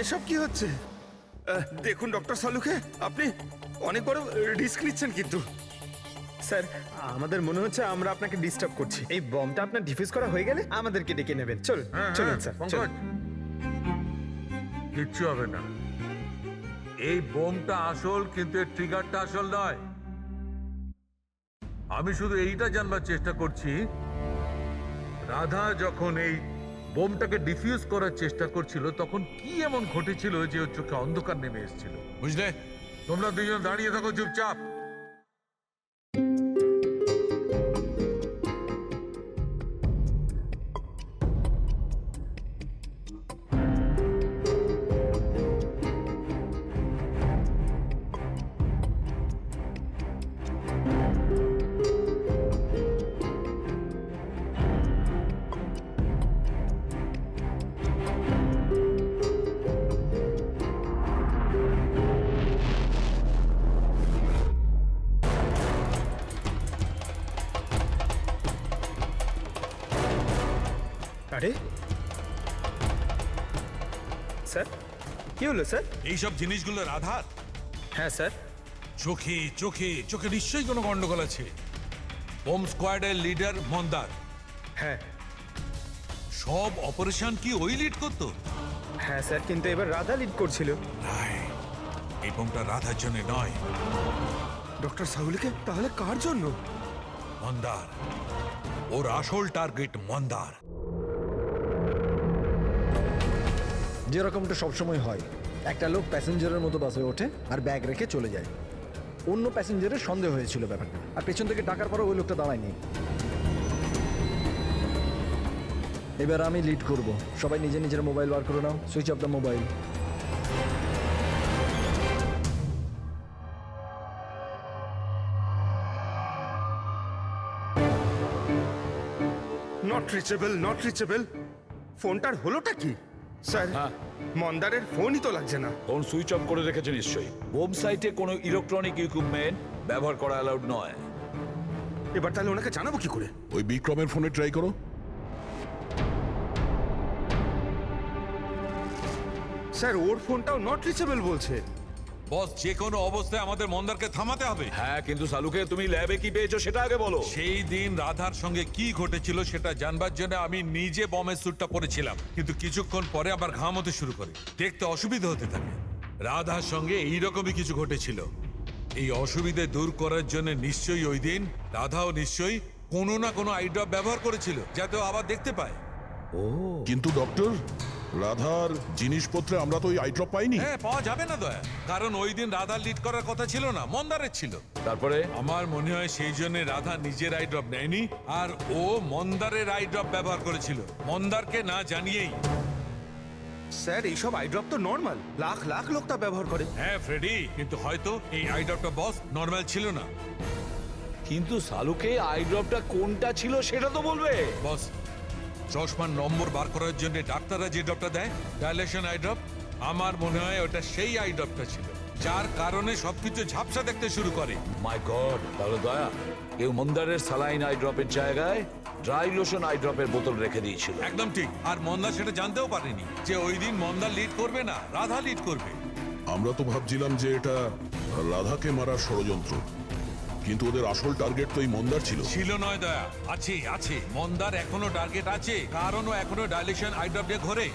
এসব কি হচ্ছে? দেখুন ডক্টর সালুকে, আপনি অনেক বড় রিস্ক নিচ্ছেন কিন্তু। স্যার, আমাদের মনে হচ্ছে আমরা আপনাকে ডিস্টার্ব করছি। এই বমটা আপনার ডিফিউজ করা হয়ে গেলে আমাদেরকে ডেকে নেবেন। চলুন চলুন স্যার, চলুন। কিচ্ছু হবে না। এই বোমটা আসল, কিন্তু এর ট্রিগারটা আসল নয়। আমি শুধু এইটা জানবার চেষ্টা করছি, রাধা যখন এই বোমটাকে ডিফিউজ করার চেষ্টা করছিল তখন কি এমন ঘটেছিল যে ওর চোখে অন্ধকার নেমে এসেছিল, বুঝলে? তোমরা দুজন দাঁড়িয়ে থাকো চুপচাপ। আরে স্যার, কি হলো স্যার? এইসব জিনিসগুলো রাধার হ্যাঁ স্যার। চোখে চোখে চোখে নিশ্চয়ই কোনো গন্ডগোল আছে। বোম স্কোয়াডের লিডার মন্দার, হ্যাঁ সব অপারেশন কি ওই লিড করতো? হ্যাঁ স্যার, কিন্তু এবার রাধা লিড করছিল। রাইট, এই বোমটা রাধার জন্য নয়, ডক্টর সাউলিকে তাহলে কার জন্য? মন্দার। ওর আসল টার্গেট মন্দার। যেরকমটা সবসময় হয়, একটা লোক প্যাসেঞ্জারের মতো বাসে ওঠে আর ব্যাগ রেখে চলে যায়। অন্য প্যাসেঞ্জারের সন্দেহ হয়েছিল ব্যাপারটা, আর পেছন থেকে ডাকার পরও ওই লোকটা দাঁড়ায়নি। এবার আমি লিড করব। সবাই নিজের নিজের মোবাইল বার করে নাও। Switch off the mobile. Not reachable, not reachable. ফোনটার হলোটা কি? স্যার, মন্দারের ফোনই তো লাগছে না। ফোন সুইচ অফ করে রেখেছে নিশ্চয়ই। বোম সাইটে কোনো ইলেকট্রনিক ইকুইপমেন্ট ব্যবহার করা অ্যালাউড নয়। এবার তাহলে ওনাকে জানাবো কি করে? ওই বিক্রমের ফোনে ট্রাই করো। স্যার, ওর ফোনটাও নট রিচেবল বলছে। বস, যে কোনো অবস্থায় আমাদের মন্দারকে থামাতে হবে। হ্যাঁ, কিন্তু সালুকে তুমি ল্যাবে কি পেয়েছো সেটা আগে বলো। সেই দিন রাধার সঙ্গে কি ঘটেছিল সেটা জানবার জন্য আমি নিজে বমের স্যুটটা পরেছিলাম, কিন্তু কিছুক্ষণ পরে আবার ঘাম হতে শুরু করে, দেখতে অসুবিধা হতে থাকে। রাধার সঙ্গে এইরকমই কিছু ঘটেছিল। এই অসুবিধে দূর করার জন্য নিশ্চয়ই ওই দিন রাধাও নিশ্চয়ই কোনো না কোনো আই ড্রপ ব্যবহার করেছিল, যাতে ও আবার দেখতে পায়। কিন্তু ডক্টর, রাধার জিনিসপত্রে আমরা তো ওই আইড্রপ পাইনি। হ্যাঁ, পাওয়া যাবে না দয়া, কারণ ওই দিন রাধার লিড করার কথা ছিল না, মন্দারের ছিল। তারপরে আমার মনে হয় সেই জন্য রাধা নিজের আই ড্রপ নেয়নি, আর ও মন্দারের আই ড্রপ ব্যবহার করেছিল, মন্দারকে না জানিয়েই। স্যার, এইসব আইড্রপ তো নর্মাল, লাখ লাখ লোক তা ব্যবহার করে। হ্যাঁ ফ্রেডি, কিন্তু হয়তো এই আই ড্রপটা বস নর্মাল ছিল না। কিন্তু সালুকে আই ড্রপটা কোনটা ছিল সেটা তো বলবে। বস, চশমার নম্বর বার করার জন্য ডাক্তাররা যে ড্রপটা দেয়, ডাইলেশন আই ড্রপ, আমার মনে হয় ওটা সেই আই ড্রপটা ছিল, যার কারণে সবকিছু ঝাপসা দেখতে শুরু করে। মাই গড, তাহলে দয়া কেউ মন্দারের সালাইন আই ড্রপের জায়গায় ড্রাই লোশন আই ড্রপের বোতল রেখে দিয়েছিল। একদম ঠিক, আর মন্দার সেটা জানতেও পারেনি যে ওই দিন মন্দার লিড করবে না, রাধা লিড করবে। আমরা তো ভাবছিলাম যে এটা রাধাকে মারার ষড়যন্ত্র, কিন্তু ওদের আসল টার্গেট তো এই মন্দার ছিল। ছিল নয় দয়া, আছে আছে, মন্দার এখনো টার্গেট আছে, কারণ ও এখনো ডাইলেশন আই ড্রপ দিয়ে ঘোরে।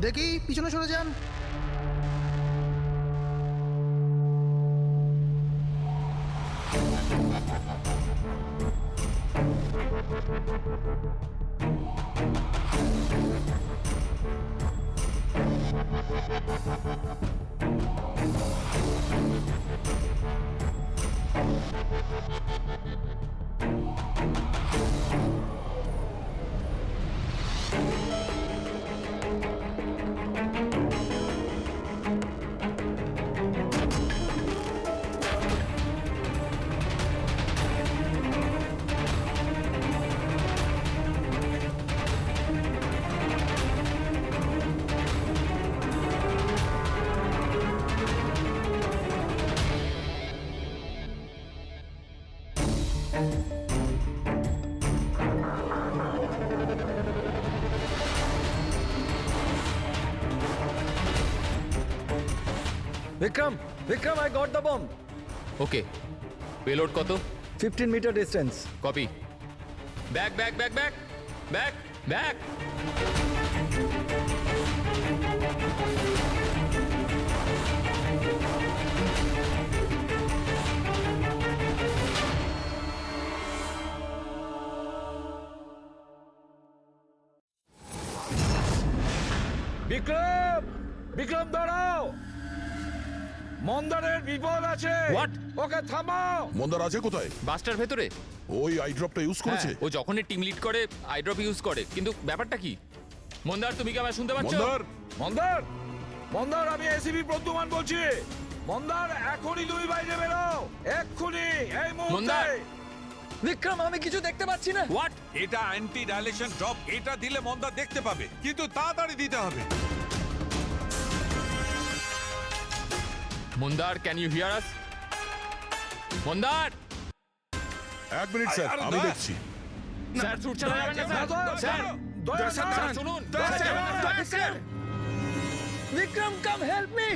দেখি, পিছনে সরে যান। Vikram, Vikram, I got the bomb. Okay, payload কত? 15 metre distance. Copy. Back back back back back back. Vikram, Vikram দাঁড়াও, মন্দারের বিপদ আছে। What? ওকে থামাও। মন্দার আছে কোথায়? বাসটার ভেতরে। ওই আই ড্রপটা ইউজ করেছে? হ্যাঁ, ও যখনই টিম লিড করে আইড্রপ ইউজ করে, কিন্তু ব্যাপারটা কি? মন্দার, তুমি কি আমায় শুনতে পাচ্ছ? মন্দার, মন্দার, মন্দার, আমি এসিপি প্রদ্যুমান বলছি। মন্দার, এখনই তুমি বাইরে বেরো, এক্ষুনি, এই মুহূর্তে। মন্দার! বিক্রম, আমি কিছু দেখতে পাচ্ছি না। হোয়াট? এটা অ্যান্টি ডাইলেশন ড্রপ, এটা দিলে মন্দা দেখতে পাবে, কিন্তু তাড়াতাড়ি দিতে হবে। মন্দার, ক্যান ইউ হিয়ার আস? মন্দার! 1 মিনিট স্যার, আরে আমি দয়া। দেখছি। স্যার, শুট চালাবেন না স্যার। স্যার, স্যার, শুনুন। বিক্রম, কাম হেল্প মি।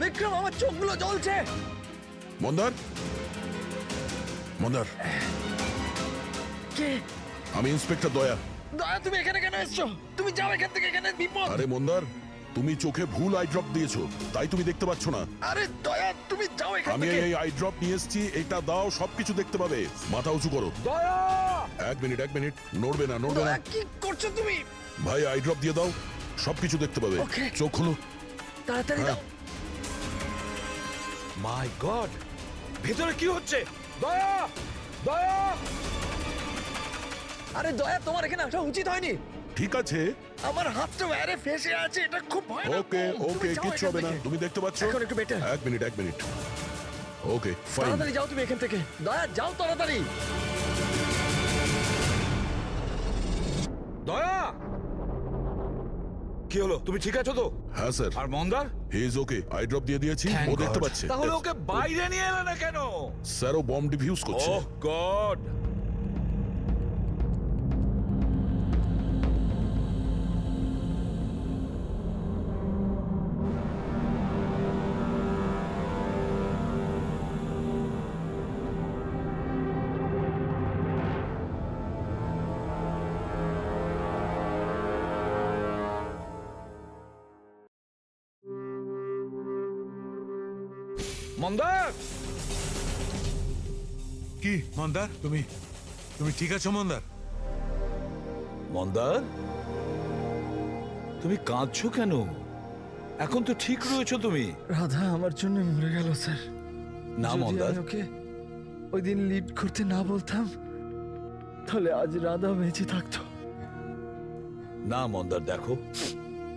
বিক্রম, আমার চোখগুলো জ্বলছে। মন্দার, মন্দার, কে? আমি ইন্সপেক্টর দয়া। দয়া, তুমি এখানে কেন এসছো? তুমি যাও এখান থেকে, এখানে বিপদ। আরে মন্দার, তুমি চোখে ভুল আই ড্রপ দিয়েছো, তাই তুমি দেখতে পাচ্ছ না। আরে দয়া, তুমি যাও এখান আমি থেকে। এই আই ড্রপ নিয়ে এসেছি, এটা দাও, সবকিছু দেখতে পাবে। মাথা উঁচু করো। দয়া! 1 মিনিট, 1 মিনিট, নড়বে না, নড়বে না। দয়া, কি করছো তুমি? ভাই, আই ড্রপ দিয়ে দাও, সবকিছু দেখতে পাবে। Okay. চোখ খোলো। তাড়াতাড়ি দাও। মাই গড, ভেতরে কি হচ্ছে? দয়া! দয়া! আরে দয়া, তোমার এখানে আসা উচিত হয়নি। ঠিক আছে, আমার হাতটা ওয়ারে ফেসে আছে, এটা খুব ভয়ানক। ওকে, তুমি ওকে, যাও কিচ্ছু এখান হবে না, থেকে। তুমি দেখতে পাচ্ছ। এখন একটু better। 1 minute, 1 minute. Okay, fine. তাড়াতাড়ি যাও তুমি এখান থেকে। দয়া, যাও তাড়াতাড়ি। দয়া! কি হলো, তুমি ঠিক আছো তো? হ্যাঁ স্যার, আর মন্দার? He is okay. I drop দিয়ে দিয়েছি, ও দেখতে পাচ্ছে। তাহলে ওকে বাইরে নিয়ে এলে না কেন? স্যার, ও বম ডিফিউজ করছে। ওহ গড! মন্দার! কি মন্দার, তুমি তুমি ঠিক আছো মন্দার? মন্দার, তুমি কাঁদছো কেন? এখন তো ঠিক রয়েছো তুমি। রাধা আমার জন্য মরে গেল স্যার। না যদি মন্দার, আমি ওকে ওই দিন লিড করতে না বলতাম, তাহলে আজ রাধা বেঁচে থাকতো। না মন্দার, দেখো,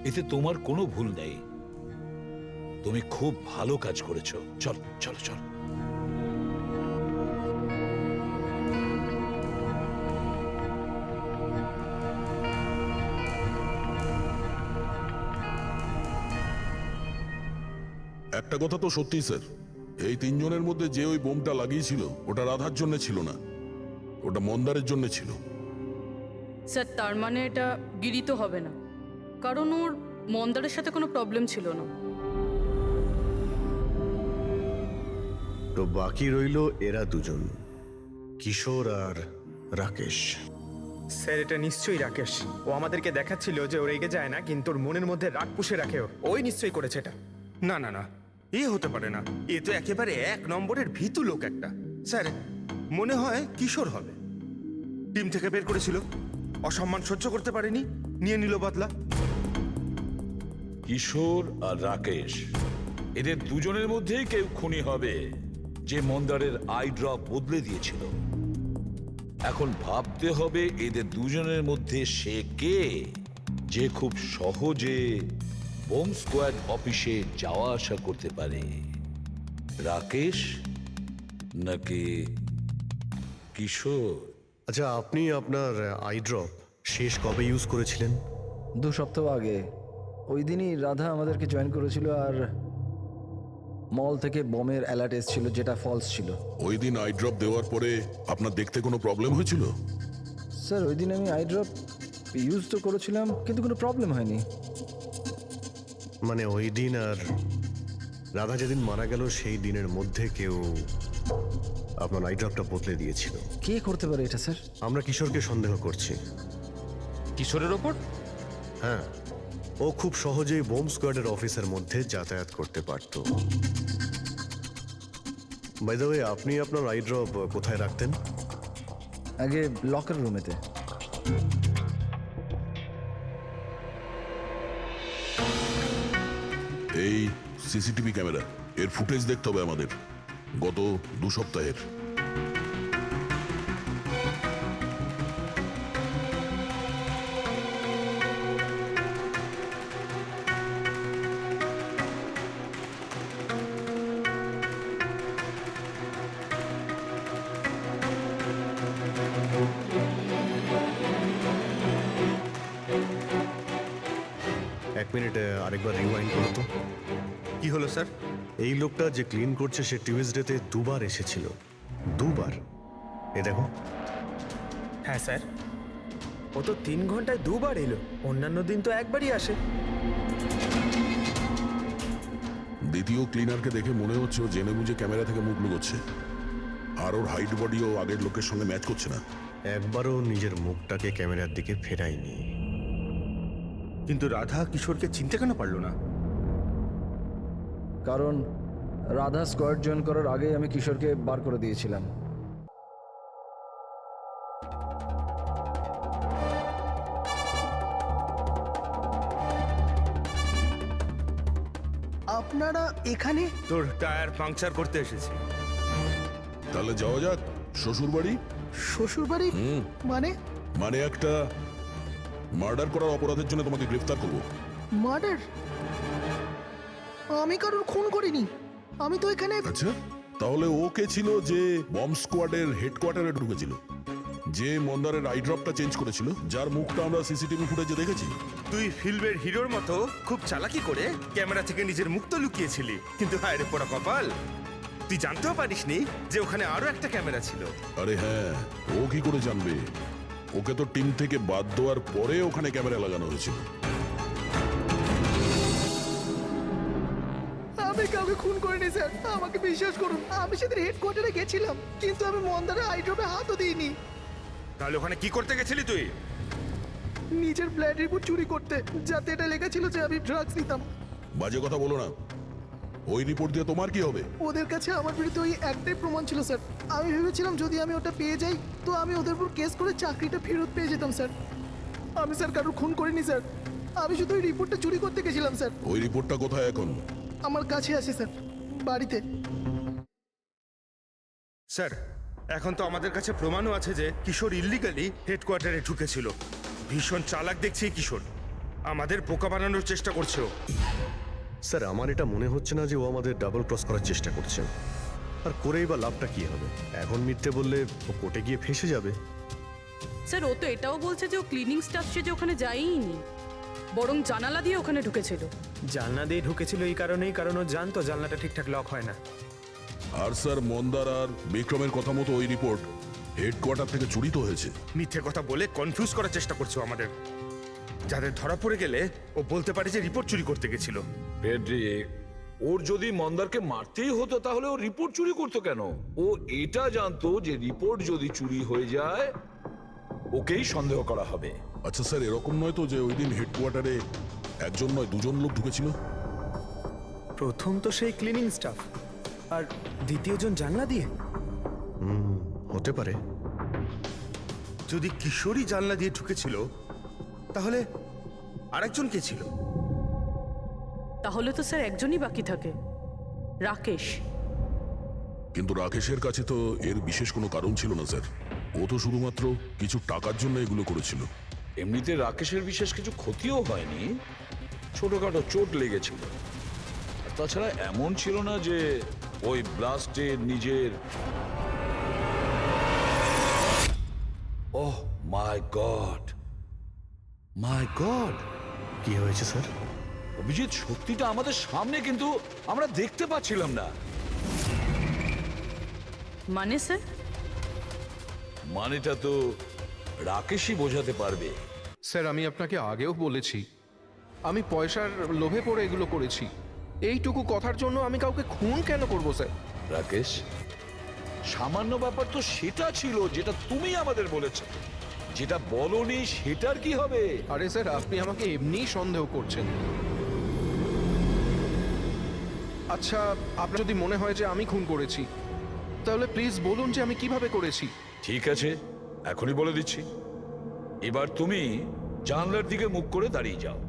এতে তোমার কোনো ভুল নেই। তুমি খুব ভালো কাজ করেছো। চল চল চল। একটা কথা তো সত্যি স্যার, এই 3 জনের মধ্যে যে ওই বোমটা লাগিয়েছিল, ওটা রাধার জন্য ছিল না, ওটা মন্দারের জন্য ছিল। স্যার, তার মানে এটা গিরি তো হবে না, কারণ ওর মন্দারের সাথে কোনো প্রবলেম ছিল না। তো বাকি রইল এরা দুজন, কিশোর আর রাকেশ। স্যার, এটা নিশ্চয়ই রাকেশ। ও আমাদেরকে দেখাচ্ছিল যে ও রেগে যায় না, কিন্তু ওর মনের মধ্যে রাগ পুষে রাখে। ওই নিশ্চয়ই করেছে এটা। না না না, এ হতে পারে না। এ তো একেবারে 1 নম্বরের ভীতু লোক একটা। স্যার, মনে হয় কিশোর হবে। টিম থেকে বের করেছিল, অসম্মান সহ্য করতে পারেনি, নিয়ে নিল বদলা। কিশোর আর রাকেশ, এদের দুজনের মধ্যেই কেউ খুনি হবে, যে মন্দারের আই ড্রপ বদলে দিয়েছিল। এখন ভাবতে হবে এদের দুজনের মধ্যে সে কে, যে খুব সহজে বোম স্কোয়াড অফিসে যাওয়া আসা করতে পারে। রাকেশ নাকি কিশোর? আচ্ছা, আপনি আপনার আই ড্রপ শেষ কবে ইউজ করেছিলেন? 2 সপ্তাহ আগে। ওই দিনই রাধা আমাদেরকে জয়েন করেছিল আর মল থেকে বমের অ্যালার্ট এসেছিল যেটা ফলস ছিল। ওই দিন আই ড্রপ দেওয়ার পরে আপনার দেখতে কোনো প্রবলেম হয়েছিল? স্যার ওই দিন আমি আই ড্রপ ইউজ তো করেছিলাম কিন্তু কোনো প্রবলেম হয়নি। মানে ওই দিন আর রাধা যেদিন মারা গেল সেই দিনের মধ্যে কেউ আপনার আই ড্রপটা বদলে দিয়েছিল। কে করতে পারে এটা স্যার? আমরা কিশোরকে সন্দেহ করছি। কিশোরের ওপর? হ্যাঁ, ও খুব সহজেই বোম স্কোয়াডের অফিসের মধ্যে যাতায়াত করতে পারত। বাই দ্য ওয়ে, আপনি আপনার আই ড্রপ কোথায় রাখতেন? আগে লকার রুমেতে। এই সিসিটিভি ক্যামেরা, এর ফুটেজ দেখতে হবে আমাদের গত 2 সপ্তাহের। এক মিনিট, আরেকবার রিওয়াইন্ড করো তো। কি হলো স্যার? এই লোকটা যে ক্লিন করছে সে টিউজডেতে 2 বার এসেছিল। 2 বার? এ দেখো। হ্যাঁ স্যার, ও তো 3 ঘন্টায় 2 বার এলো, অন্যান্য দিন তো একবারই আসে। দ্বিতীয় ক্লিনারকে দেখে মনে হচ্ছে ও জেনে বুঝে ক্যামেরা থেকে মুখ লুকোচ্ছে, আর ওর হাইট বডিও আগের লোকের সঙ্গে ম্যাচ করছে না। একবারও নিজের মুখটাকে ক্যামেরার দিকে ফেরায়নি। কিন্তু রাধা কিশোরকে চিনতে কেন পারলো না? কারণ রাধা স্কোয়াড জয়েন করার আগেই আমি কিশোরকে বার করে দিয়েছিলাম। আপনারা এখানে? তোর টায়ার পাংচার করতে এসেছি। তাহলে যাওয়া যাক শ্বশুর বাড়ি। শ্বশুর বাড়ি? মানে? মানে একটা মার্ডার করার অপরাধের জন্য তোমাকে গ্রেফতার করবো। মার্ডার? আমি কারোর খুন করিনি, আমি তো এখানে। আচ্ছা, তাহলে ও কে ছিল যে বম স্কোয়াডের হেডকোয়ার্টারে ঢুকেছিল, যে মন্দারের আই ড্রপটা চেঞ্জ করেছিল, যার মুখটা আমরা সিসিটিভি ফুটেজে দেখেছি? তুই ফিল্মের হিরোর মতো খুব চালাকি করে ক্যামেরা থেকে নিজের মুখ তো লুকিয়েছিলি, কিন্তু হায় রে পোড়া কপাল, তুই জানতেও পারিসনি যে ওখানে আরো একটা ক্যামেরা ছিল। আরে হ্যাঁ, ও কি করে জানবে? ওকে তো টিম থেকে বাদ দেওয়ার পরে ওখানে ক্যামেরা লাগানো হয়েছিল। আমি কাউকে খুন করিনি স্যার, আমাকে বিশ্বাস করুন। আমি সেদিন হেডকোয়ার্টারে গেছিলাম, কিন্তু আমি মন্দারের আইড্রপে হাতও দিইনি। তাহলে ওখানে কি করতে গেছিলি তুই? নিজের ব্লাড রিপোর্ট চুরি করতে, যাতে এটা লেখা ছিল যে আমি ড্রাগস নিতাম। বাজে কথা বলো না। ওই রিপোর্ট দিয়ে তোমার কি হবে? ওদের কাছে আমার বিরুদ্ধে ওই একটাই প্রমাণ ছিল স্যার। আমি ভেবেছিলাম যদি আমি ওটা পেয়ে যাই তো আমি ওদের উপর কেস করে চাকরিটা ফেরত পেয়ে যেতাম স্যার। আমি স্যার কারোর খুন করিনি স্যার, আমি শুধু ওই রিপোর্টটা চুরি করতে গেছিলাম স্যার। ওই রিপোর্টটা কোথায় এখন? আমার কাছে আছে স্যার, বাড়িতে। স্যার, এখন তো আমাদের কাছে প্রমাণও আছে যে কিশোর ইল্লিগালি হেডকোয়ার্টারে ঢুকেছিল। ভীষণ চালাক দেখছি এই কিশোর, আমাদের বোকা বানানোর চেষ্টা করছে ও। স্যার, আমার এটা মনে হচ্ছে না যে ও আমাদের ডাবল ক্রস করার চেষ্টা করছে। আর করেই বা লাভটা কি হবে? এখন মিথ্যে বললে ও কোর্টে গিয়ে ফেঁসে যাবে। স্যার ও তো এটাও বলছে যে ও ক্লিনিং স্টাফ সেজে ওখানে যায়ইনি, বরং জানালা দিয়ে ওখানে ঢুকেছিল। জানলা দিয়ে ঢুকেছিল এই কারণেই, কারণ ও জানতো জানলাটা ঠিকঠাক লক হয় না। আর স্যার, মন্দার আর বিক্রমের কথা মতো ওই রিপোর্ট হেডকোয়ার্টার থেকে চুরি তো হয়েছে। মিথ্যে কথা বলে কনফিউজ করার চেষ্টা করছে ও আমাদের, যাদের ধরা পড়ে গেলে ও বলতে পারে যে রিপোর্ট চুরি করতে গেছিল। ফ্রেডরিক, ওর যদি মন্দারকে মারতেই হতো তাহলে ও রিপোর্ট চুরি করতো কেন? ও এটা জানতো যে রিপোর্ট যদি চুরি হয়ে যায় ওকেই সন্দেহ করা হবে। আচ্ছা স্যার, এরকম নয় তো যে ওই দিন হেডকোয়ার্টারে একজন নয় 2জন লোক ঢুকেছিল? প্রথম তো সেই ক্লিনিং স্টাফ, আর দ্বিতীয়জন জানলা দিয়ে। হতে পারে। যদি কিশোরই জানলা দিয়ে ঢুকেছিল তাহলে আরেকজন কে ছিল? তাহলে তো স্যার একজনই বাকি থাকে, রাকেশ। কিন্তু রাকেশের কাছে তো এর বিশেষ কোনো কারণ ছিল না স্যার। ও তো শুধুমাত্র কিছু টাকার জন্য এগুলো করেছিল। এমনিতে রাকেশের বিশেষ কিছু ক্ষতিও হয়নি, ছোটখাটো চোট লেগেছিল। আর তাছাড়া এমন ছিল না যে ওই ব্লাস্টে নিজের। ওহ মাই গড, মাই গড! কি হয়েছে স্যার? অভিজিৎ, সত্যিটা আমাদের সামনে, কিন্তু আমরা দেখতে পাচ্ছিলাম না। মানে স্যার? মানেটা তো রাকেশই বোঝাতে পারবে। স্যার, আমি আপনাকে আগেও বলেছি আমি পয়সার লোভে পড়ে এগুলো করেছি। এইটুকু কথার জন্য আমি কাউকে খুন কেন করব স্যার? রাকেশ, সামান্য ব্যাপার তো সেটা ছিল যেটা তুমি আমাদের বলেছ, যেটা বলনি সেটার কি হবে? আরে স্যার, আপনি আমাকে এমনিই সন্দেহ করছেন। আচ্ছা, আপনার যদি মনে হয় যে আমি খুন করেছি, তাহলে প্লিজ বলুন যে আমি কিভাবে করেছি। ঠিক আছে, এখনই বলে দিচ্ছি। এবার তুমি জানলার দিকে মুখ করে দাঁড়িয়ে যাও।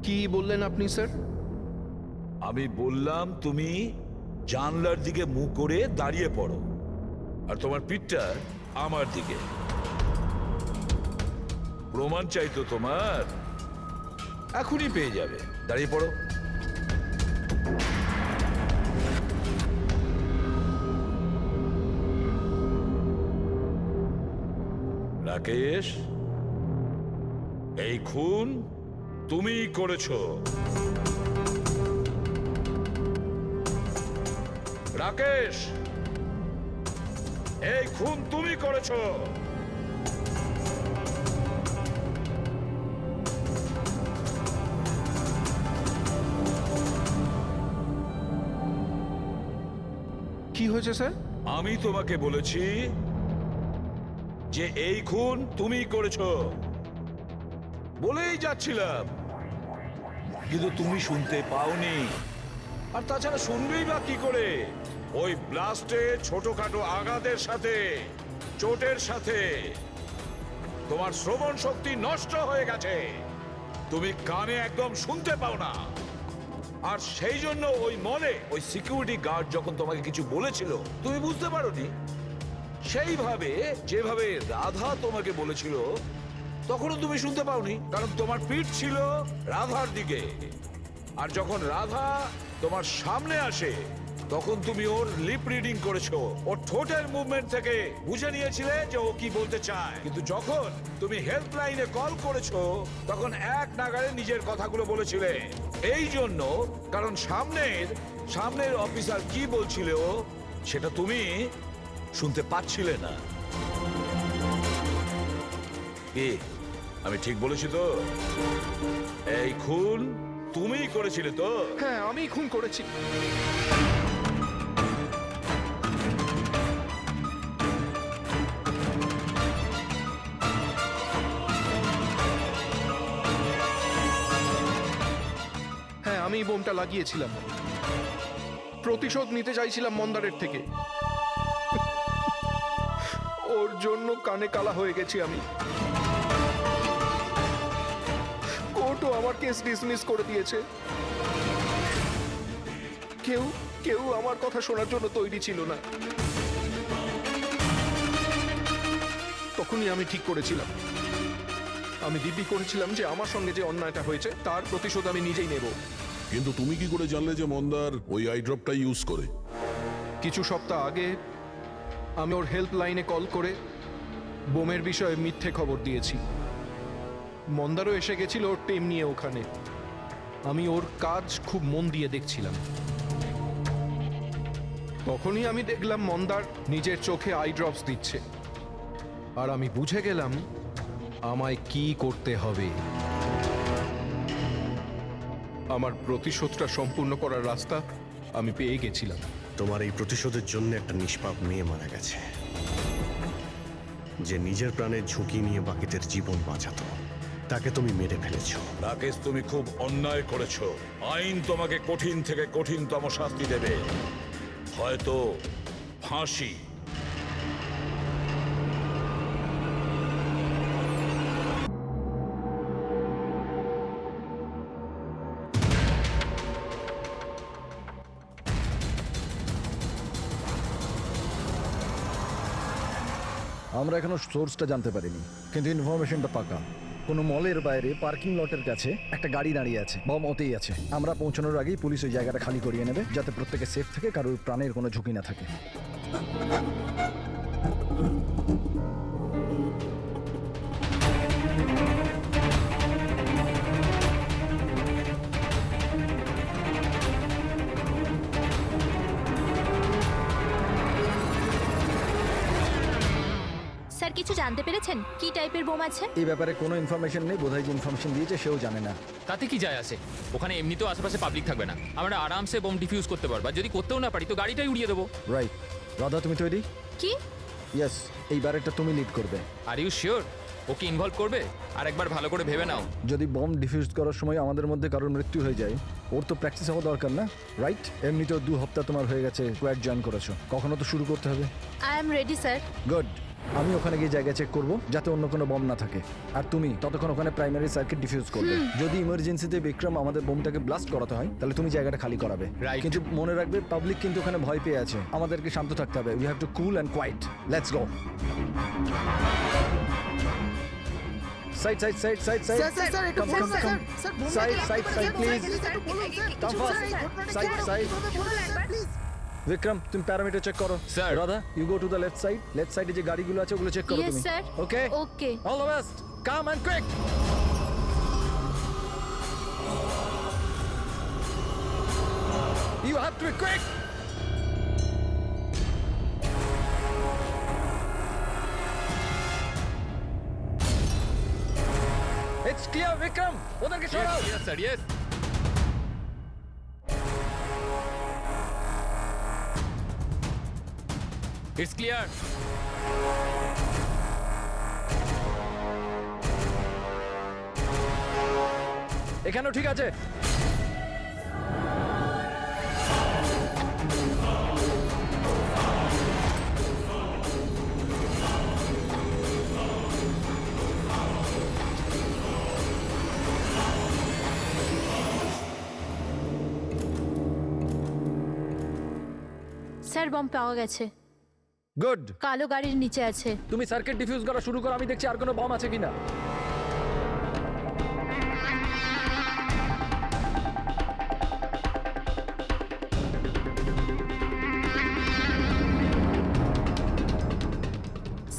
কি বললেন আপনি স্যার? আমি বললাম তুমি জানলার দিকে মুখ করে দাঁড়িয়ে পড়ো, আর তোমার পিঠটা আমার দিকে। প্রমাণ চাই তো তোমার? এখনই পেয়ে যাবে। দাঁড়িয়ে পড়ো। রাকেশ, এই খুন তুমিই করেছো। রাকেশ, এই খুন তুমি করেছো। কি হয়েছে স্যার? আমি তোমাকে বলেছি যে এই খুন তুমি করেছো, বলেই যাচ্ছিলাম, কিন্তু তুমি শুনতে পাওনি। আর তাছাড়া শুনবেই বা কি করে? ওই ব্লাস্টে ছোটখাটো আঘাতের সাথে, চোটের সাথে তোমার শ্রবণ শক্তি নষ্ট হয়ে গেছে। তুমি কানে একদম শুনতে পাও না। আর সেই জন্য ওই মলে ওই সিকিউরিটি গার্ড যখন তোমাকে কিছু বলেছিল তুমি বুঝতে পারোনি। সেইভাবে যেভাবে রাধা তোমাকে বলেছিল তখনও তুমি শুনতে পাওনি, কারণ তোমার পিঠ ছিল রাধার দিকে। আর যখন রাধা তোমার সামনে আসে তখন তুমি ওর লিপ রিডিং করেছো, ওর ঠোঁটের মুভমেন্ট থেকে বুঝে নিয়েছিলে যে ও কি বলতে চায়। কিন্তু যখন তুমি হেল্পলাইনে কল করেছো তখন এক নাগাড়ে নিজের কথাগুলো বলেছিলে। এই জন্য, কারণ সামনের অফিসার কি বলছিল সেটা তুমি শুনতে পাচ্ছিলে না। কি আমি ঠিক বলেছি তো? এই খুন তুমিই করেছিলে তো? হ্যাঁ, আমি খুন করেছি। হ্যাঁ, আমি বোমটা লাগিয়েছিলাম। প্রতিশোধ নিতে চাইছিলাম মন্দারের থেকে। ওর জন্য কানে কালা হয়ে গেছি আমি। কোর্টও আমার কেস ডিসমিস করে দিয়েছে। কেউ আমার কথা শোনার জন্য তৈরি ছিল না। তখনই আমি ঠিক করেছিলাম, আমি দিব্যি করেছিলাম যে আমার সঙ্গে যে অন্যায়টা হয়েছে তার প্রতিশোধ আমি নিজেই নেব। কিন্তু তুমি কি করে জানলে যে মন্দার ওই আই ড্রপটা ইউজ করে? কিছু সপ্তাহ আগে আমি ওর হেল্পলাইনে কল করে বোমের বিষয়ে মিথ্যে খবর দিয়েছি। মন্দারও এসে গেছিল ওর টিম নিয়ে ওখানে। আমি ওর কাজ খুব মন দিয়ে দেখছিলাম। তখনই আমি দেখলাম মন্দার নিজের চোখে আই ড্রপস দিচ্ছে, আর আমি বুঝে গেলাম আমায় কি করতে হবে। আমার প্রতিশোধটা সম্পূর্ণ করার রাস্তা আমি পেয়ে গেছিলাম। তোমার এই প্রতিশোধের জন্য একটা নিষ্পাপ মেয়ে মারা গেছে, যে নিজের প্রাণের ঝুঁকি নিয়ে বাকিদের জীবন বাঁচাতো। তাকে তুমি মেরে ফেলেছো। রাকেশ, তুমি খুব অন্যায় করেছো। আইন তোমাকে কঠিন থেকে কঠিনতম শাস্তি দেবে, হয়তো ফাঁসি। আমরা এখনো সোর্সটা জানতে পারিনি, কিন্তু ইনফরমেশনটা পাকা। কোনো মলের বাইরে পার্কিং লটের কাছে একটা গাড়ি দাঁড়িয়ে আছে, বম ওতেই আছে। আমরা পৌঁছানোর আগেই পুলিশ ওই জায়গাটা খালি করিয়ে নেবে, যাতে প্রত্যেকে সেফ থেকে কারোর প্রাণের কোনো ঝুঁকি না থাকে। স্যার কিছু জানতে পেরেছেন কি টাইপের বোম আছে? এই ব্যাপারে কোনো ইনফরমেশন নেই, বোধহয় যে ইনফরমেশন দিয়েছে সেও জানে না। তাতে কি যায় আসে? ওখানে এমনিতেও আশেপাশে পাবলিক থাকবে না, আমরা আরামসে বোম ডিফিউজ করতে পারবো। আর যদি করতেও না পারি তো গাড়িটাই উড়িয়ে দেবো। রাইট। রাধা, তুমি তৈরি? কি? ইয়েস, এইবার এটা তুমি লিড করবে। Are you sure okay involve করবে? আর একবার ভালো করে ভেবে নাও। যদি বম ডিফিউজ করার সময় আমাদের মধ্যে কারোর মৃত্যু হয়ে যায়, ওর তো প্র্যাকটিস হওয়া দরকার না, রাইট? এমনিতেও 2 সপ্তাহ তোমার হয়ে গেছে স্কোয়াড জয়েন করেছো, কখনো তো শুরু করতে হবে। I am ready sir. Good. আমি ওখানে গিয়ে জায়গা চেক করব যাতে অন্য কোনো বম না থাকে, আর তুমি ততক্ষণ ওখানে প্রাইমারি সার্কিট ডিফিউজ করবে। যদি ইমার্জেন্সিতে বিক্রম আমাদের বোমটাকে ব্লাস্ট করাতে হয় তাহলে তুমি জায়গাটা খালি করাবে। Right. কিন্তু মনে রাখবে পাবলিক কিন্তু ওখানে ভয় পেয়ে আছে, আমাদেরকে শান্ত থাকতে হবে। We have to cool and quiet. Let's go. Side side side side side sir একটু বলুন sir. Sir side side side please. একটু বলুন sir. Come fast. Side, side. Please. Vikram, তুমি প্যারামিটার চেক করো। Sir. Radha, you go to the left side. Left সাইডে যে গাড়িগুলো আছে ওগুলো চেক করো ইয়েস তুমি। Sir. Okay okay. All the best. Come and quick. You have to be quick. It's clear, Vikram. ওদেরকে সরাও। Yes sir, yes. It's clear. এখানেও ঠিক আছে। স্যার বম পাওয়া গেছে, গুড। কালো গাড়ির নিচে আছে। তুমি সার্কিট ডিফিউজ করা শুরু করো, আমি দেখছি আর কোনো বম আছে কিনা।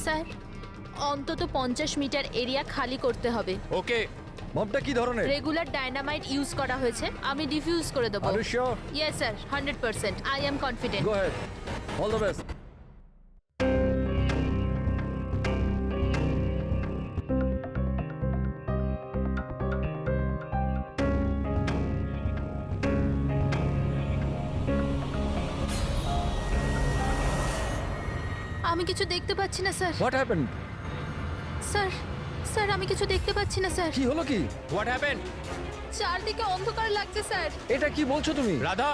স্যার অন্তত 50 মিটার এরিয়া খালি করতে হবে। ওকে। বমটা কি ধরনের? রেগুলার ডায়নামাইট ইউজ করা হয়েছে, আমি ডিফিউজ করে দেবো। Are you sure? Yes sir, 100%. I am confident. Go ahead. All the best. আমি কিছু দেখতে পাচ্ছি না sir. What happened? Sir sir আমি কিছু দেখতে পাচ্ছি না স্যার। কি হলো কি? What happened? চারদিকে অন্ধকার লাগছে স্যার। এটা কি বলছো তুমি? রাধা,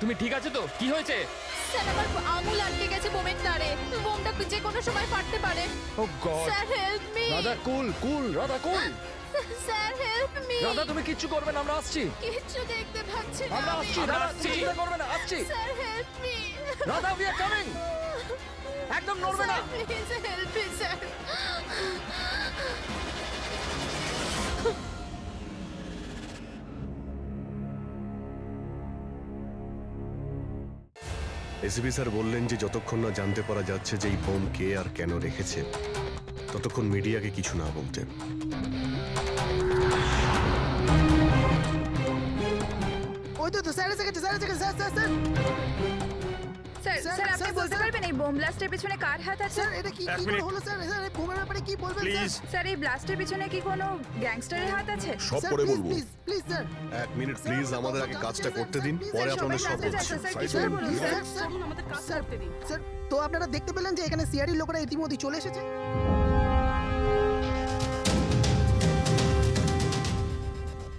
তুমি ঠিক আছে তো? কি হয়েছে? স্যার আমার আঙুল আটকে গেছে বোমের তারে, বোমটা যে কোনো সময় ফাটতে পারে। Oh God. Sir help me. Radha cool cool, Radha cool. Sir help me. Radha তুমি কিচ্ছু করবে না, আমরা আসছি। কিচ্ছু দেখতে পাচ্ছি না। আমরা আসছি, রাধা তুমি চিন্তা করবে না, আসছি। Sir help me. Radha we are coming. একদম নড়বে না। Please help me sir. ACP sir বললেন যে যতক্ষণ না জানতে পারা যাচ্ছে যে এই বোম কে আর কেন রেখেছে ততক্ষণ মিডিয়াকে কিছু না বলতে। ওই তো স্যার এসে গেছে, স্যার এসে গেছে, sir sir sir sir sir আপনি বলতে পারবেন এই বোম ব্লাস্টের পিছনে কার হাত আছে? স্যার এটা কি কি করে হলো স্যার? স্যার এই বোমের ব্যাপারে কি বলবেন স্যার? স্যার এই ব্লাস্টের পিছনে কি কোনো গ্যাংস্টারের হাত আছে? সব স্যার পরে প্লিজ বলবো। Please please sir. 1 minute please, আমাদের আগে কাজটা করতে দিন, পরে আপনাদের সব বলছি। স্যার আমাদের কাজ করতে দিন। স্যার তো আপনারা দেখতে পেলেন যে এখানে সিআরডি লোকেরা ইতিমধ্যে চলে এসেছে।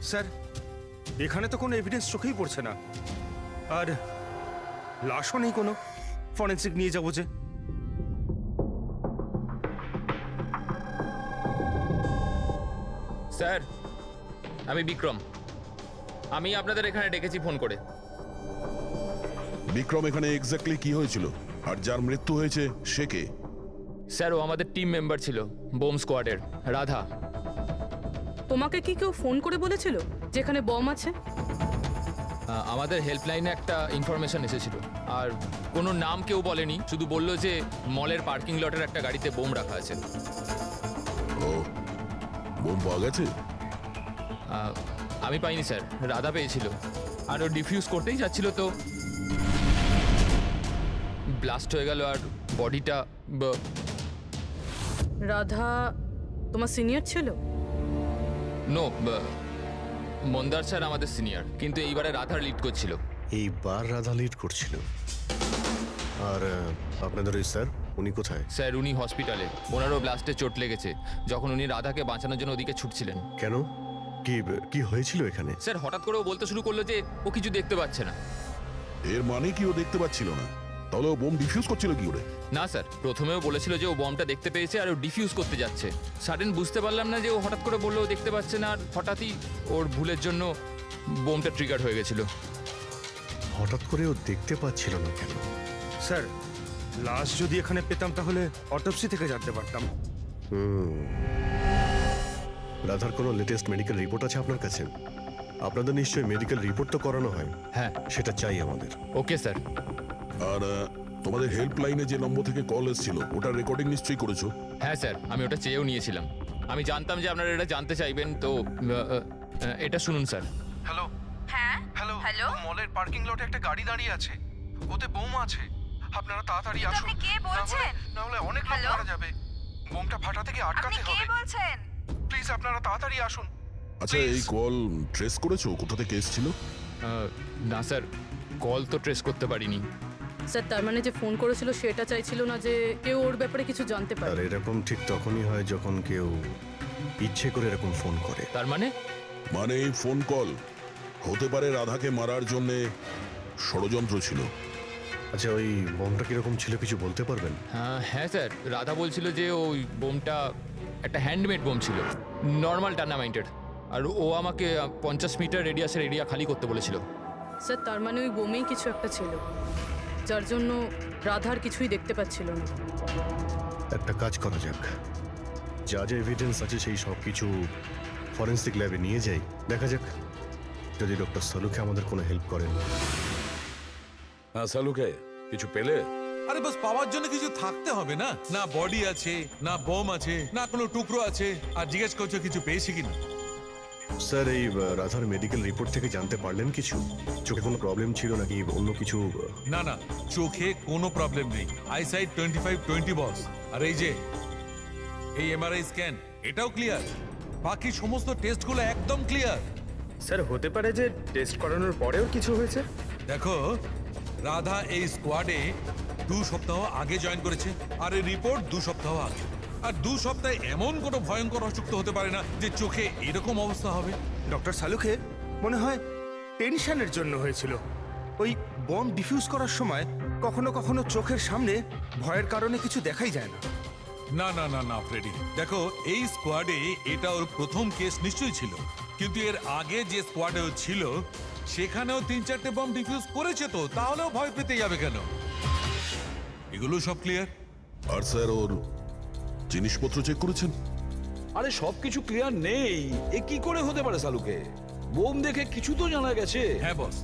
স্যার, এখানে তো কোনো এভিডেন্স চোখেই পড়ছে না, আর লাশও নেই কোনো। ফরেন্সিক নিয়ে যাবো যে। স্যার, আমি বিক্রম। আমি আপনাদের এখানে ডেকেছি ফোন করে। বিক্রম, এখানে এক্স্যাক্টলি কি হয়েছিল আর যার মৃত্যু হয়েছে সে কে? স্যার, ও আমাদের টিম মেম্বার ছিল, বোম স্কোয়াডের, রাধা। তোমাকে কি কেউ ফোন করে বলেছিল যেখানে বম আছে? আমাদের হেল্পলাইনে একটা ইনফরমেশন এসেছিল, আর কোনো নাম কেউ বলেনি, শুধু বললো যে মলের পার্কিং লটের একটা গাড়িতে বোম রাখা আছে। ও, বোম পাওয়া গেছে? আমি পাইনি স্যার, রাধা পেয়েছিল, আর ও ডিফিউজ করতেই যাচ্ছিল তো ব্লাস্ট হয়ে গেল, আর বডিটা রাধা তোমার সিনিয়র ছিল? নো, মন্দার স্যার আমাদের সিনিয়র, কিন্তু এইবারে রাধার লিড করছিল। এইবার রাধা লিড করছিল। আর আপনাদের ওই স্যার, উনি কোথায়? স্যার উনি হসপিটালে, ওনারও ব্লাস্টে চোট লেগেছে যখন উনি রাধাকে বাঁচানোর জন্য ওদিকে ছুটছিলেন। কেন? কি কি হয়েছিল এখানে? স্যার হঠাৎ করে ও বলতে শুরু করলো যে ও কিছু দেখতে পাচ্ছে না। এর মানে কি ও দেখতে পাচ্ছিল না? তাহলে ও বোম ডিফিউজ করছিল কি করে? না স্যার, প্রথমেও বলেছিল যে ও বমটা দেখতে পেয়েছে আর ও ডিফিউজ করতে যাচ্ছে। সাডেন বুঝতে পারলাম না যে ও হঠাৎ করে বললো ও দেখতে পাচ্ছে না, আর হঠাৎই ওর ভুলের জন্য বোমটা ট্রিগার হয়ে গেছিল। হঠাৎ করে ও দেখতে পাচ্ছিল না কেন? স্যার, লাশ যদি এখানে পেতাম তাহলে অটোপসি থেকে জানতে পারতাম। রাধার কোনো লেটেস্ট মেডিকেল রিপোর্ট আছে আপনার কাছে? আপনাদের নিশ্চয়ই মেডিকেল রিপোর্ট তো করানো হয়। হ্যাঁ। সেটা চাই আমাদের। Okay sir. আর তোমাদের হেল্পলাইনে যে নম্বর থেকে কল এসেছিল ওটার রেকর্ডিং নিশ্চয়ই করেছো? হ্যাঁ স্যার, আমি ওটা চেয়েও নিয়েছিলাম। আমি জানতাম যে আপনারা এটা জানতে চাইবেন, তো এটা শুনুন স্যার। হ্যালো। হ্যাঁ হ্যালো। হ্যালো মলের পার্কিং লটে একটা গাড়ি দাঁড়িয়ে আছে, ওতে বোম আছে। আপনারা তাড়াতাড়ি আসুন। আপনি কে বলছেন? না হলে অনেক লোক হ্যালো? মারা যাবে। বোমটা ফাটা থেকে আপনি আটকাতে কে হবে। বলছেন? প্লিজ আপনারা তাড়াতাড়ি আসুন। আচ্ছা, এই কল ট্রেস করেছো কোথা থেকে এসেছিল? না স্যার, কল তো ট্রেস করতে পারিনি। স্যার তার মানে যে ফোন করেছিল সেটা চাইছিল না যে কেউ ওর ব্যাপারে কিছু জানতে আর পারে। এরকম ঠিক তখনই হয় যখন কেউ ইচ্ছে করে এরকম ফোন করে। তার মানে মানে এই ফোন কল হতে পারে রাধাকে মারার জন্য ষড়যন্ত্র ছিল। আচ্ছা, ওই বোমটা কিরকম ছিল কিছু বলতে পারবেন? হ্যাঁ স্যার, রাধা বলছিল যে ওই বোমটা একটা হ্যান্ডমেড বোম ছিল, নর্মাল ডায়নামাইটের, আর ও আমাকে 50 মিটার রেডিয়াসের এরিয়া খালি করতে বলেছিল। স্যার তার মানে ওই বোমেই কিছু একটা ছিল, যার জন্য রাধার কিছুই দেখতে পাচ্ছিল না। একটা কাজ করা যাক, যা যা এভিডেন্স আছে সেই সব কিছু ফরেন্সিক ল্যাবে নিয়ে যাই, দেখা যাক যদি ডক্টর সালুকে আমাদের কোনো হেল্প করেন। হ্যাঁ সালুকে, কিছু পেলে? আরে বাস পাওয়ার জন্য কিছু থাকতে হবে না? না বডি আছে, না বোম আছে, না কোনো টুকরো আছে, আর জিজ্ঞেস করছো কিছু পেয়েছি কিনা। স্যার, এই রাধার মেডিকেল রিপোর্ট থেকে জানতে পারলেন কিছু? চোখে কোনো প্রবলেম ছিল নাকি অন্য কিছু? না না, চোখে কোনো প্রবলেম নেই, আইসাইট 25/20 বস। আর এই যে এই এমআরআই স্ক্যান, এটাও ক্লিয়ার। বাকি সমস্ত টেস্টগুলো একদম ক্লিয়ার। স্যার হতে পারে যে টেস্ট করানোর পরেও কিছু হয়েছে। দেখো, রাধা এই স্কোয়াডে 2 সপ্তাহ আগে জয়েন করেছে, আর এই রিপোর্ট 2 সপ্তাহ আগে। আর 2 সপ্তাহে এমন কোনো ভয়ঙ্কর অসুখ তো হতে পারে না যে চোখে এরকম অবস্থা হবে। ডক্টর সালুকে মনে হয় টেনশনের জন্য হয়েছিল। ওই বম ডিফিউজ করার সময় কখনো কখনো চোখের সামনে ভয়ের কারণে কিছু দেখাই যায় না। না না না না ফ্রেডি, দেখো এই স্কোয়াডে এটা ওর প্রথম কেস নিশ্চয়ই ছিল, কিন্তু এর আগে যে স্কোয়াডে ও ছিল সেখানেও 3-4টে বম ডিফিউজ করেছে, তো তাহলেও ভয় পেতে যাবে কেন? এগুলো সব ক্লিয়ার। আর স্যার ওর জিনিসপত্র চেক করেছেন? আরে সবকিছু ক্লিয়ার নেই, এ কি করে হতে পারে সালুকে? বোম দেখে কিছু তো জানা গেছে। হ্যাঁ বস,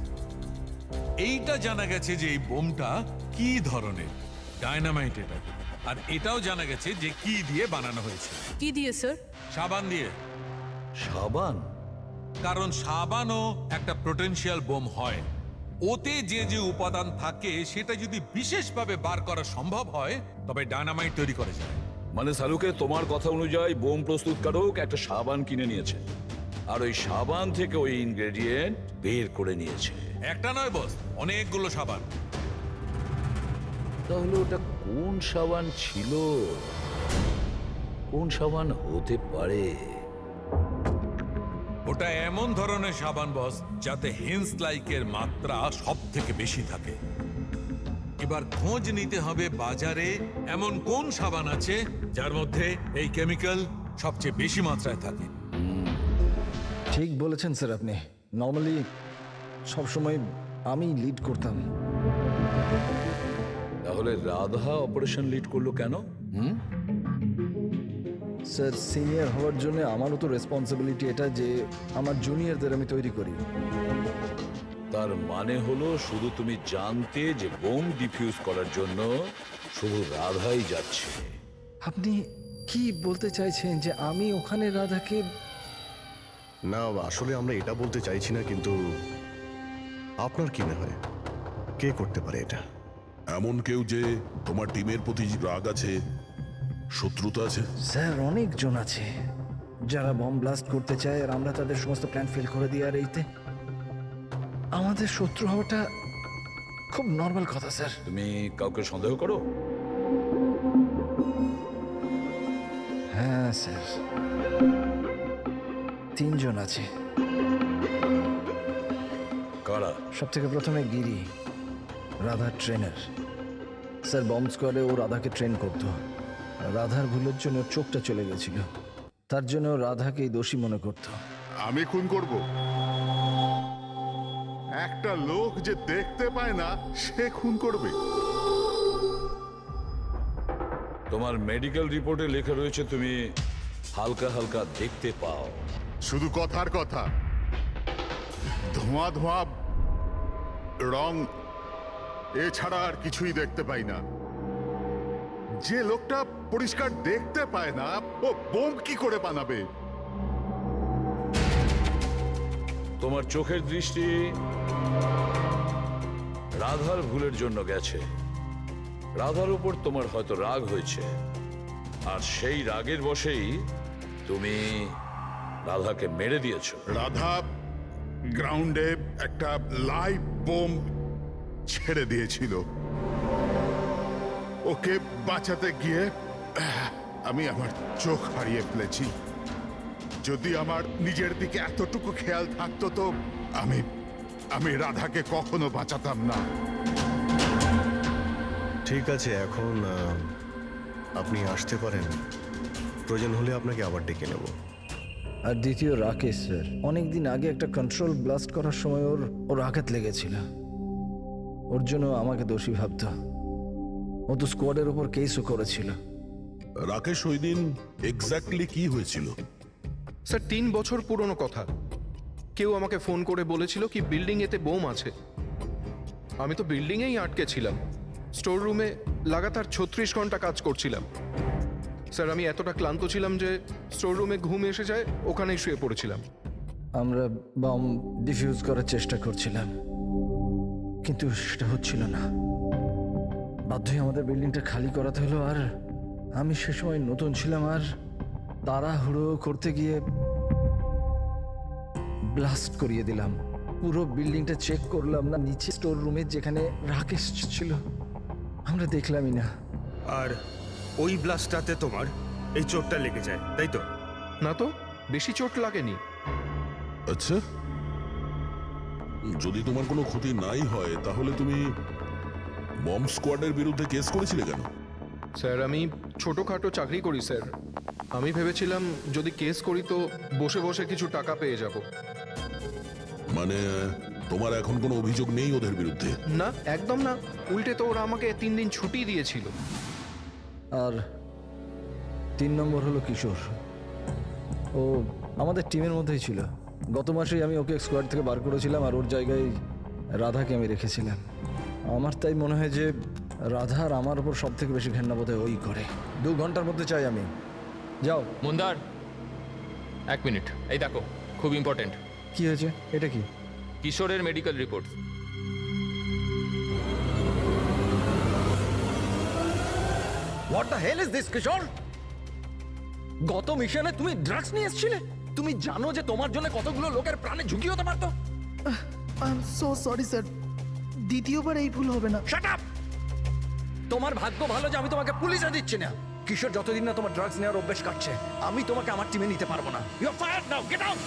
এইটা জানা গেছে যে এই বোমটা কি ধরনের, ডায়নামাইট এটা। আর এটাও জানা গেছে যে কি দিয়ে বানানো হয়েছে। কি দিয়ে স্যার? সাবান দিয়ে। সাবান? কারণ সাবানও একটা পোটেনশিয়াল বোম হয়। ওতে যে যে উপাদান থাকে সেটা যদি বিশেষভাবে বার করা সম্ভব হয় তবে ডায়নামাইট তৈরি করা যায়। মানে সালুকে, তোমার কথা অনুযায়ী বোম প্রস্তুতকারক একটা সাবান কিনে নিয়েছে, আর ওই সাবান থেকে ওই ইনগ্রেডিয়েন্ট বের করে নিয়েছে। একটা নয় বস, অনেকগুলো সাবান। তাহলে ওটা কোন সাবান ছিল? কোন সাবান হতে পারে? ওটা এমন ধরনের সাবান বস যাতে হেন্স লাইকের মাত্রা সব থেকে বেশি থাকে। এবার খোঁজ নিতে হবে বাজারে এমন কোন সাবান আছে যার মধ্যে এই কেমিক্যাল সবচেয়ে বেশি মাত্রায় থাকে। ঠিক বলেছেন স্যার আপনি। নর্মালি সবসময় আমি লিড করতাম। তাহলে রাধা অপারেশন লিড করলো কেন? স্যার, সিনিয়র হওয়ার জন্য আমারও তো রেসপন্সিবিলিটি এটা যে আমার জুনিয়রদের আমি তৈরি করি। তার মানে হলো শুধু তুমি জানতে যে বোম ডিফিউজ করার জন্য শুধু রাধাই যাচ্ছে। আপনি কি বলতে চাইছেন যে আমি ওখানে রাধাকে? না, আসলে আমরা এটা বলতে চাইছি না, কিন্তু আপনার কি মনে হয় কে করতে পারে এটা? এমন কেউ যে তোমার টিমের প্রতি রাগ আছে শত্রুতা আছে? স্যার অনেকজন আছে যারা বম ব্লাস্ট করতে চায়, আর আমরা তাদের সমস্ত প্ল্যান ফেল করে দিই। আর এইতে আমাদের শত্রু হওয়াটা খুব নর্মাল কথা স্যার। তুমি কাউকে সন্দেহ করো? হ্যাঁ স্যার, 3 জন আছে। কারা? সব থেকে প্রথমে গিরি, রাধার ট্রেনার। স্যার বম স্কোয়াডে ও রাধাকে ট্রেন করতো। রাধার ভুলের জন্য ওর চোখটা চলে গেছিল, তার জন্য ও রাধাকেই দোষী মনে করতো। আমি খুন করব? একটা লোক যে দেখতে পায় না সে খুন করবে? তোমার মেডিকেল রিপোর্টে লেখা রয়েছে তুমি হালকা হালকা দেখতে পাও। শুধু কথার কথা, ধোঁয়া ধোঁয়া রং এছাড়া আর কিছুই দেখতে পাই না। যে লোকটা পরিষ্কার দেখতে পায় না ও বোম কি করে বানাবে? তোমার চোখের দৃষ্টি রাধার ভুলের জন্য গেছে। রাধার উপর তোমার হয়তো রাগ হয়েছে, আর সেই রাগের বশেই তুমি রাধাকে মেরে দিয়েছো। রাধা গ্রাউন্ডে একটা লাইভ বোম ছেড়ে দিয়েছিল। ওকে বাঁচাতে গিয়ে আমি আমার চোখ হারিয়ে ফেলেছি। যদি আমার নিজের দিকে এতটুকু খেয়াল থাকতো তো আমি রাধাকে কখনো বাঁচাতাম না। ঠিক আছে, এখন আপনি আসতে পারেন। প্রয়োজন হলে আপনাকে আবার ডেকে নেব। আর দ্বিতীয় রাকেশ স্যার, অনেকদিন আগে একটা কন্ট্রোল ব্লাস্ট করার সময় ওর আঘাত লেগেছিল। ওর জন্য আমাকে দোষী ভাবতো। ও তো স্কোয়াডের উপর কেসও করেছিল। রাকেশ, ওই দিন এক্স্যাক্টলি কি হয়েছিল? স্যার 3 বছর পুরনো কথা। কেউ আমাকে ফোন করে বলেছিল কি বিল্ডিং এতে বোম আছে। আমি তো বিল্ডিংয়েই আটকে ছিলাম। স্টোর রুমে লাগাতার 36 ঘন্টা কাজ করছিলাম। স্যার আমি এতটা ক্লান্ত ছিলাম যে স্টোর রুমে ঘুম এসে যায়, ওখানেই শুয়ে পড়েছিলাম। আমরা বম ডিফিউজ করার চেষ্টা করছিলাম, কিন্তু সেটা হচ্ছিল না। বাধ্যই আমাদের বিল্ডিংটা খালি করাতে হলো। আর আমি সে সময় নতুন ছিলাম, আর তাড়াহুড়ো করতে গিয়ে ব্লাস্ট করিয়ে দিলাম। পুরো বিল্ডিংটা চেক করলাম না, নিচে স্টোর রুমে যেখানে রাকেশ ছিল আমরা দেখলামই না। আর ওই ব্লাস্টটাতে তোমার এই চোটটা লেগে যায়, তাই তো? না তো, বেশি চোট লাগেনি। আচ্ছা, যদি তোমার কোনো ক্ষতি নাই হয় তাহলে তুমি বম স্কোয়াডের বিরুদ্ধে কেস করেছিলে কেন? স্যার আমি ছোটোখাটো চাকরি করি স্যার। আমি ভেবেছিলাম যদি কেস করি তো বসে বসে কিছু টাকা পেয়ে যাব। মানে তোমার এখন কোনো অভিযোগ নেই ওদের বিরুদ্ধে? না, একদম না। উল্টে তো ওরা আমাকে 3 দিন ছুটি দিয়েছিল। আর 3 নম্বর হলো কিশোর। ও আমাদের টিমের মধ্যেই ছিল। গত মাসেই আমি ওকে স্কোয়াড থেকে বার করেছিলাম, আর ওর জায়গায় রাধাকে আমি রেখেছিলাম। আমার তাই মনে হয় যে রাধা আর আমার ওপর সব থেকে বেশি ঘেন্না বোধহয় ওই করে। 2 ঘন্টার মধ্যে চাই আমি। যাও। মন্দার, 1 মিনিট। এই দেখো, খুব ইম্পর্টেন্ট। কি হয়েছে? এটা কি? কিশোরের medical report. What the hell is this Kishore? গত মিশনে তুমি ড্রাগস নিয়ে এসেছিলে। তুমি জানো যে তোমার জন্য কতগুলো লোকের প্রাণে ঝুঁকি হতে পারতো। I am so sorry sir, দ্বিতীয়বার এই ভুল হবে না। Shut up! তোমার ভাগ্য ভালো যে আমি তোমাকে পুলিশে দিচ্ছি না। কিশোর যতদিন না তোমার ড্রাগস নেওয়ার অভ্যেস কাটছে, আমি তোমাকে আমার টিমে নিতে পারবো না। You are fired now, get out!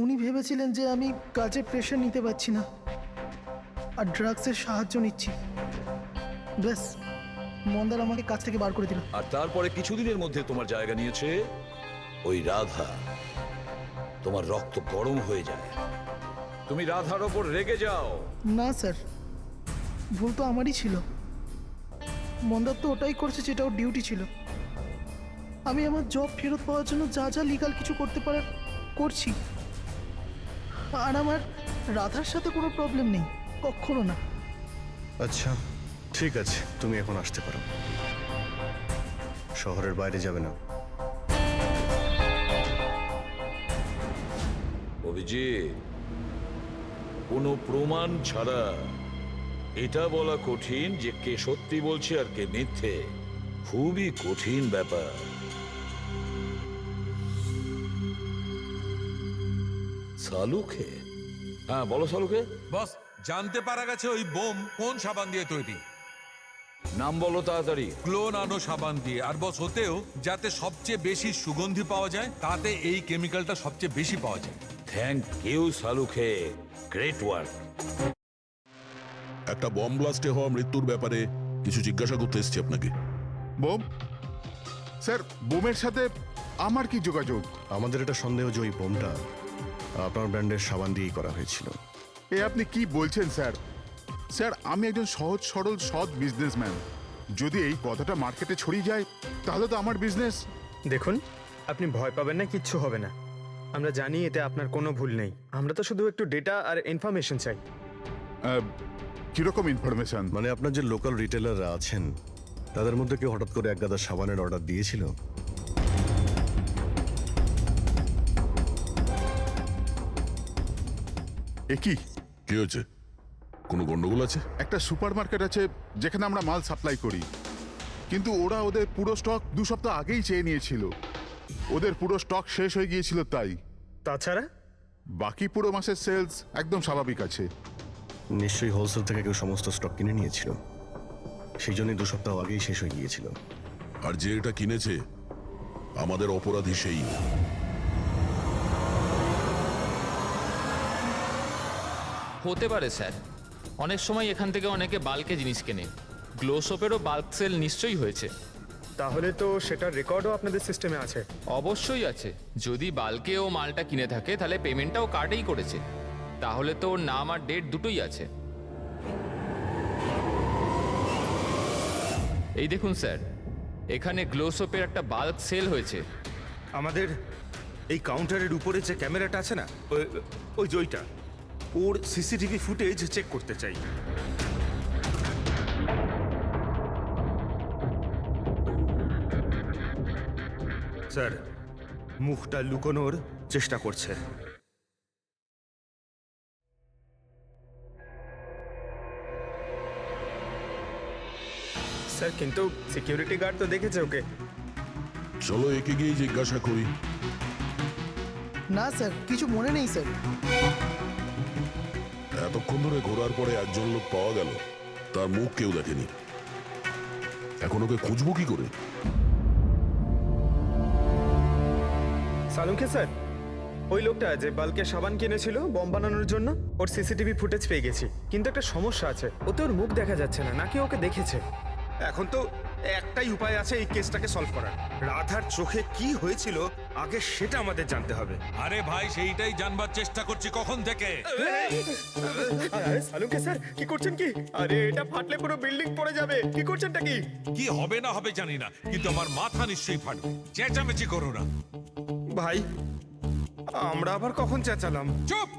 উনি ভেবেছিলেন যে আমি কাজে প্রেশার নিতে পারছি না আর ড্রাগসের সাহায্য নিচ্ছি। ব্যাস, মন্দার আমাকে কাজ থেকে বার করে দিল। আর তারপরে কিছুদিনের মধ্যে তোমার জায়গা নিয়েছে ওই রাধা। তোমার রক্ত গরম হয়ে যায়, তুমি রাধার ওপর রেগে যাও। না স্যার, ভুল তো আমারই ছিল। মন্দার তো ওটাই করছে যেটা ওর ডিউটি ছিল। আমি আমার জব ফেরত পাওয়ার জন্য যা যা লিগাল কিছু করতে পারার করছি। আর আমার রাধার সাথে কোনো প্রবলেম নেই, কখনো না। আচ্ছা ঠিক আছে, তুমি এখন আসতে পারো। শহরের বাইরে যাবে না। অভিজিৎ, কোনো প্রমাণ ছাড়া এটা বলা কঠিন যে কে সত্যি বলছে আর কে মিথ্যে। খুবই কঠিন ব্যাপার। সালুকে? হ্যাঁ বলো সালুকে। বস, জানতে পারা গেছে ওই বোম কোন সাবান দিয়ে তৈরি। নাম বলো তাড়াতাড়ি। ক্লো নানো সাবান দিয়ে। আর বস, হতেও যাতে সবচেয়ে বেশি সুগন্ধি পাওয়া যায়, তাতে এই কেমিক্যালটা সবচেয়ে বেশি পাওয়া যায়। থ্যাংক ইউ সালুকে, গ্রেট ওয়ার্ক। একটা বম ব্লাস্টে হওয়া মৃত্যুর ব্যাপারে কিছু জিজ্ঞাসা করতে এসেছি আপনাকে। বোম স্যার, বোমের সাথে আমার কি যোগাযোগ? আমাদের এটা সন্দেহ যে ওই বোমটা আপনার ব্র্যান্ডের সাবান দিয়েই করা হয়েছিল। এ আপনি কি বলছেন স্যার? স্যার, আমি একজন সহজ সরল সৎ বিজনেসম্যান। যদি এই কথাটা মার্কেটে ছড়িয়ে যায় তাহলে তো আমার বিজনেস। দেখুন, আপনি ভয় পাবেন না, কিচ্ছু হবে না। আমরা জানি এতে আপনার কোনো ভুল নেই। আমরা তো শুধু একটু ডেটা আর ইনফরমেশন চাই। কিরকম ইনফরমেশন? মানে আপনার যে লোকাল রিটেলাররা আছেন তাদের মধ্যে কেউ হঠাৎ করে এক গাদা সাবানের অর্ডার দিয়েছিল? এ কি কি হয়েছে? কোনো গন্ডগোল আছে? একটা সুপারমার্কেট আছে যেখানে আমরা মাল সাপ্লাই করি, কিন্তু ওরা ওদের পুরো স্টক 2 সপ্তাহ আগেই চেয়ে নিয়েছিল। ওদের পুরো স্টক শেষ হয়ে গিয়েছিল তাই। তাছাড়া বাকি পুরো মাসের সেলস একদম স্বাভাবিক আছে। নিশ্চয়ই হোলসেল থেকে কেউ সমস্ত স্টক কিনে নিয়েছিল, সেই জন্যই 2 সপ্তাহ আগেই শেষ হয়ে গিয়েছিল। আর যে এটা কিনেছে আমাদের অপরাধী সেই। হতে পারে স্যার, অনেক সময় এখান থেকে অনেকে বাল্কে জিনিস কেনে। গ্লো সোপেরও বাল্ক সেল নিশ্চয়ই হয়েছে। তাহলে তো সেটার রেকর্ডও আপনাদের সিস্টেমে আছে। অবশ্যই আছে। যদি বাল্কে ও মালটা কিনে থাকে তাহলে পেমেন্টটাও কার্ডেই করেছে। তাহলে তো ওর নাম আর ডেট দুটোই আছে। এই দেখুন স্যার, এখানে গ্লো সোপের একটা বাল্ক সেল হয়েছে। আমাদের এই কাউন্টারের উপরে যে ক্যামেরাটা আছে না, ওই যে ওইটা, ওর সিসিটিভি ফুটেজ চেক করতে চাই। স্যার, মুখটা লুকোনোর চেষ্টা করছে। স্যার, কিন্তু সিকিউরিটি গার্ড তো দেখেছে ওকে। চলো একে গিয়ে জিজ্ঞাসা করি। না স্যার, কিছু মনে নেই স্যার। এতক্ষণ ধরে ঘোরার পরে একজন লোক পাওয়া গেল, তার মুখ কেউ দেখেনি। এখন ওকে খুঁজবো কি করে? সালুকে স্যার, ওই লোকটা যে বাল্কে সাবান কিনেছিল বম বানানোর জন্য, ওর সিসিটিভি ফুটেজ পেয়ে গেছি। কিন্তু একটা সমস্যা আছে, ওতে ওর মুখ দেখা যাচ্ছে না, নাকি ওকে দেখেছে। এখন তো একটাই উপায় আছে এই কেসটাকে সলভ করার। রাধার চোখে কি হয়েছিল আগে সেটা আমাদের জানতে হবে। আরে ভাই, সেইটাই জানবার চেষ্টা করছি কখন থেকে। আরে সালুকে স্যার, কি করছেন কি? আরে এটা ফাটলে পুরো বিল্ডিং পড়ে যাবে। কি করছেনটা কি? কি হবে না হবে জানি না, কিন্তু আমার মাথা নিশ্চয়ই ফাটবে। চেঁচামেচি করো না। ভাই, আমরা আবার কখন চেঁচালাম? চুপ!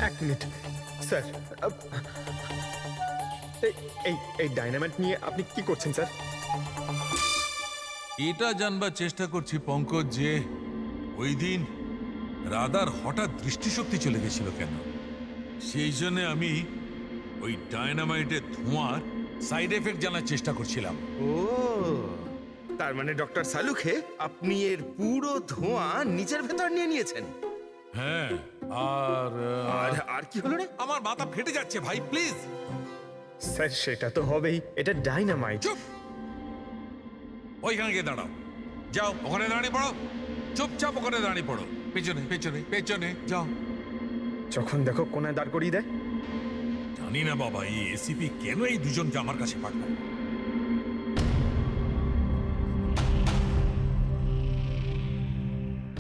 1 মিনিট স্যার। এই ডাইনামাইট নিয়ে আপনি কি করছেন স্যার? এটা জানবার চেষ্টা করছি পঙ্কজ, যে ওই দিন রাধার হঠাৎ দৃষ্টিশক্তি চলে গেছিল কেন। সেই জন্য আমি ওই ডায়নামাইটের ধোঁয়ার সাইড এফেক্ট জানার চেষ্টা করছিলাম। ও, তার মানে ডক্টর সালুখে আপনি এর পুরো ধোঁয়া নিজের ভেতর নিয়ে নিয়েছেন। হ্যাঁ, আর আর কি হলো রে? আমার মাথা ফেটে যাচ্ছে ভাই, প্লিজ। স্যার, সেটা তো হবেই, এটা ডাইনামাইট। চুপ! ওইখানে গিয়ে দাঁড়াও। যাও, ওখানে দাঁড়িয়ে পড়ো। চুপচাপ ওখানে দাঁড়িয়ে পড়ো। পেছনে পেছনে পেছনে যাও। যখন দেখো কোনায় দাঁড় করিয়ে দেয়। জানি না বাবা, এই এসিপি কেন এই দুজনকে আমার কাছে পাঠায়।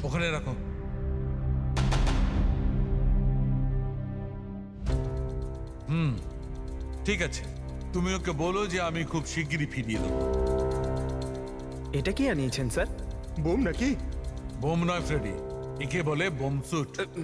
ওখানে রাখো। ঠিক আছে, তুমি ওকে বলো যে আমি খুব শিগগিরই ফিরিয়ে দেবো। এটা কি আনিয়েছেন স্যার? বোম নাকি? বোম নয় ফ্রেডি, একে বলে বোম স্যুট।